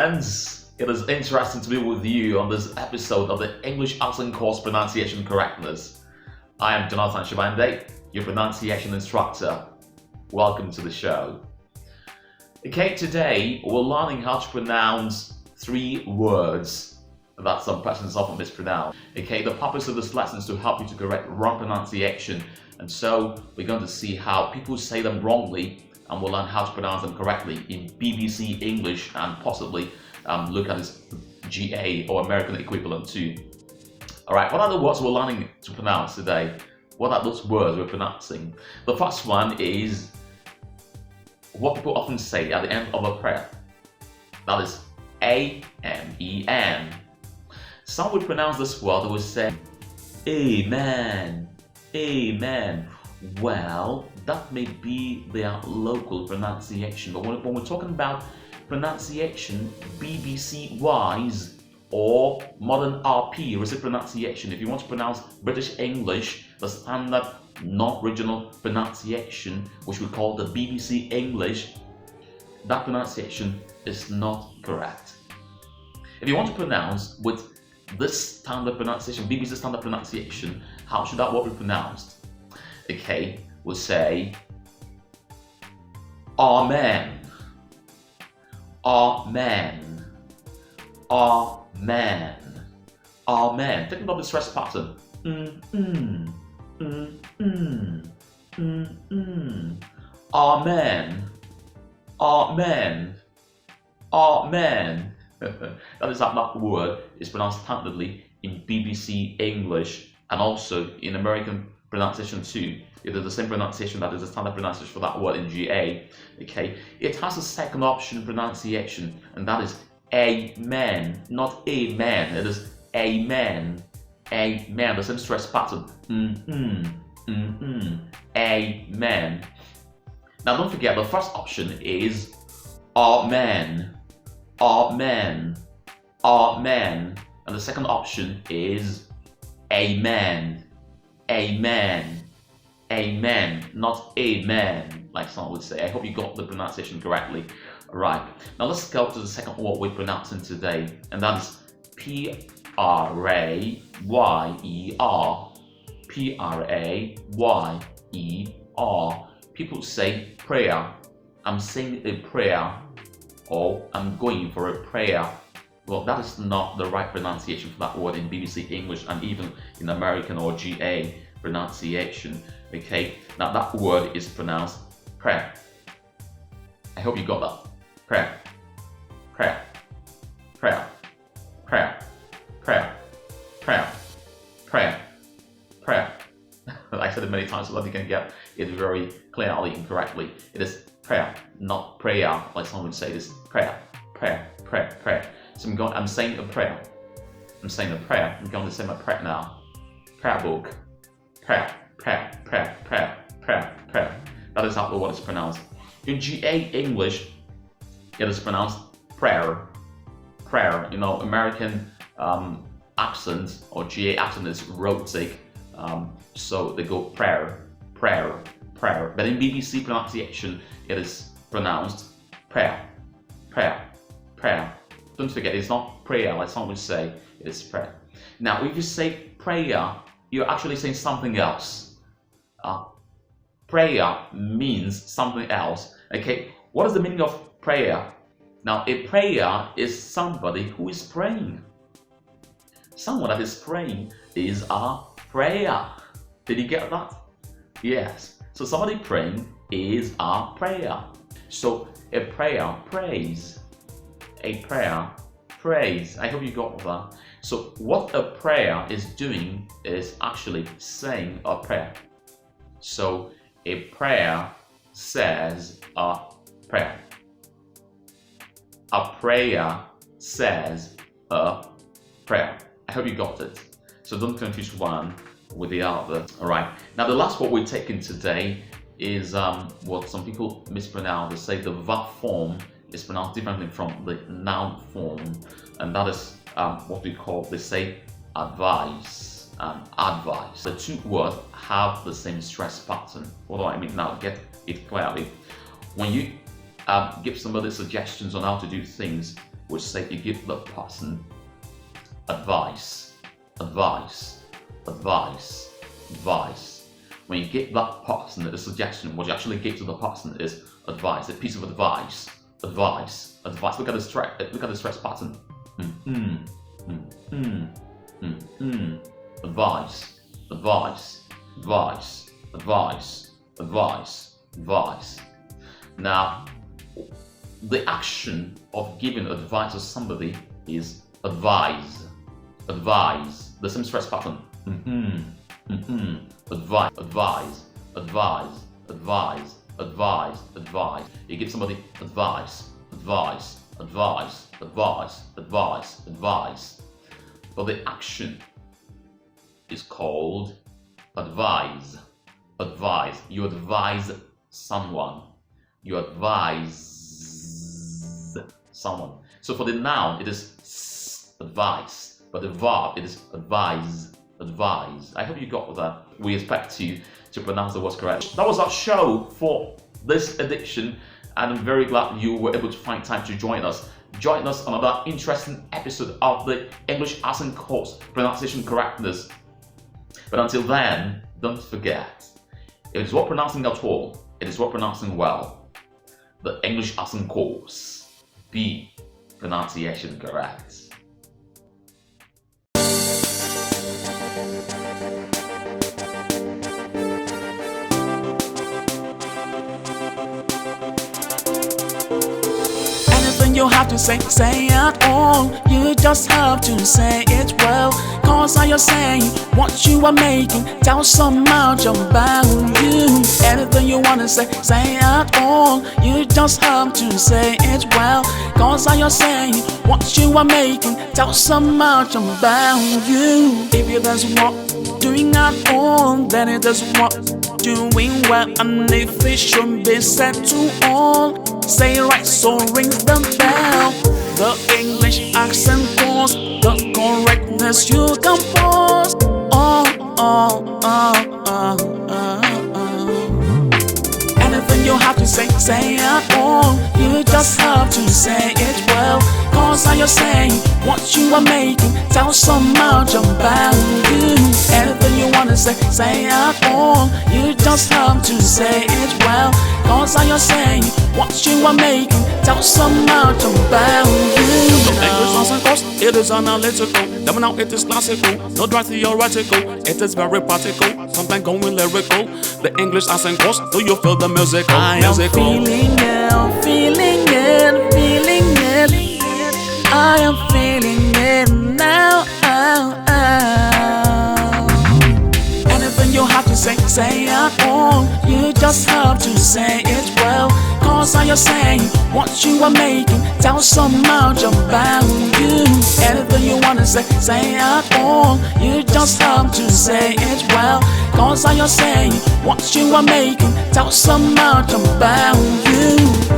friends, it is interesting to be with you on this episode of the English Accent Course Pronunciation Correctness. I am Jonathan Shabande, your pronunciation instructor. Welcome to the show. Okay, today we're learning how to pronounce 3 words that some persons often mispronounce. Okay, the purpose of this lesson is to help you to correct wrong pronunciation, and so we're going to see how people say them wrongly, and we'll learn how to pronounce them correctly in BBC English and possibly look at its GA or American equivalent too. Alright, what are the words we're learning to pronounce today? What are those words we're pronouncing? The first one is what people often say at the end of a prayer. That is A-M-E-N. Some would pronounce this word, they would say Amen, Amen. Well, that may be their local pronunciation, but when we're talking about pronunciation BBC-wise or modern RP, receipt pronunciation, if you want to pronounce British English, the standard non-regional pronunciation, which we call the BBC English, that pronunciation is not correct. If you want to pronounce with this standard pronunciation, BBC standard pronunciation, how should that word be pronounced? Okay, we'll say Amen, Amen, Amen, Amen. Think about the stress pattern. Amen, Amen, Amen. That is how that word is pronounced standardly in BBC English and also in American pronunciation too. It is the same pronunciation that is the standard pronunciation for that word in GA. Okay, it has a second option pronunciation, and that is Amen, not Amen. It is Amen, Amen. The same stress pattern. Amen. Now don't forget, the first option is Amen, Amen, Amen, and the second option is Amen, Amen, Amen, not Amen, like some would say. I hope you got the pronunciation correctly. Alright, now let's go to the second word we're pronouncing today, and that is P-R-A-Y-E-R. P-R-A-Y-E-R. People say prayer. I'm saying a prayer, or I'm going for a prayer. Well, that is not the right pronunciation for that word in BBC English and even in American or GA pronunciation. Okay, now that word is pronounced prayer. I hope you got that. Prayer, prayer, prayer, prayer, prayer, prayer, prayer, prayer. I said it many times so that you can get it very clearly and correctly. It is prayer, not prayer, like someone would say. It is prayer, prayer, prayer, prayer. So I'm saying a prayer. I'm saying a prayer. I'm going to say my prayer now. Prayer book. Prayer, prayer, prayer, prayer, prayer, prayer. That is how the word is pronounced. In GA English, it is pronounced prayer. Prayer. You know, American accent or GA accent is rhotic. So they go prayer, prayer, prayer. But in BBC pronunciation, it is pronounced prayer, prayer, prayer. Don't forget, it's not prayer like some would say, it is prayer. Now, if you say prayer, you're actually saying something else. Prayer means something else. Okay, what is the meaning of prayer? Now, a prayer is somebody who is praying. Someone that is praying is a prayer. Did you get that? Yes. So somebody praying is a prayer. So a prayer prays. A prayer prays. I hope you got that. So what a prayer is doing is actually saying a prayer. So a prayer says a prayer. A prayer says a prayer. I hope you got it. So don't confuse one with the other. Alright. Now the last word we're taking today is what some people mispronounce. They say the verb form is pronounced differently from the noun form, and that is what we call, they say, advice and advice. The two words have the same stress pattern. What do I mean? Now get it clearly. When you give somebody suggestions on how to do things, would say you give the person advice, advice, advice, advice. When you give that person a suggestion, what you actually give to the person is advice, a piece of advice, advice, advice. Look at the stress pattern. Advice, advice, advice, advice, advice, advice. Now, the action of giving advice to somebody is advise, advise. The same stress pattern. Advise, advise, advise, advise, advise, advise. You give somebody advice, advice, advice, advice, advice, advice. But the action is called advise. Advise. You advise someone. You advise someone. So for the noun, it is advice. But the verb, it is advise. Advise. I hope you got that. We expect you to pronounce the words correct. That was our show for this edition, and I'm very glad you were able to find time to join us. Join us on another interesting episode of the English Accent course, Pronunciation Correctness. But until then, don't forget, if it's worth pronouncing at all, it is worth pronouncing well. The English Accent course. Be pronunciation correct. You have to say it all. You just have to say it well. Cause all you're saying, what you are making, tells so much about you. Anything you wanna say it all. You just have to say it well. Cause all you're saying, what you are making, tells so much about you. If you does what doing at all, then it does what doing well. And if it should be said to all, say right, so ring the bell. The English accent course, the correctness you compose. Anything you have to say it all. You just have to say it well. Cause all you're saying, what you are making, tells so much about you. Anything you wanna say it all. You just have to say it well. Cause all you're saying, what you are making, tells so much about you. The English accent course, it is analytical. Never now it is classical, not dry theoretical. It is very practical, sometimes going lyrical. The English accent course, do you feel the musical? I am feeling it, feeling it, feeling it. I am feeling it now. Anything you have to say it all. You just have to say it well. Cause all you're saying, what you are making, tells so much about you. Anything you wanna say it all. You just have to say it well. Cause all you're saying, what you are making, tells so much about you.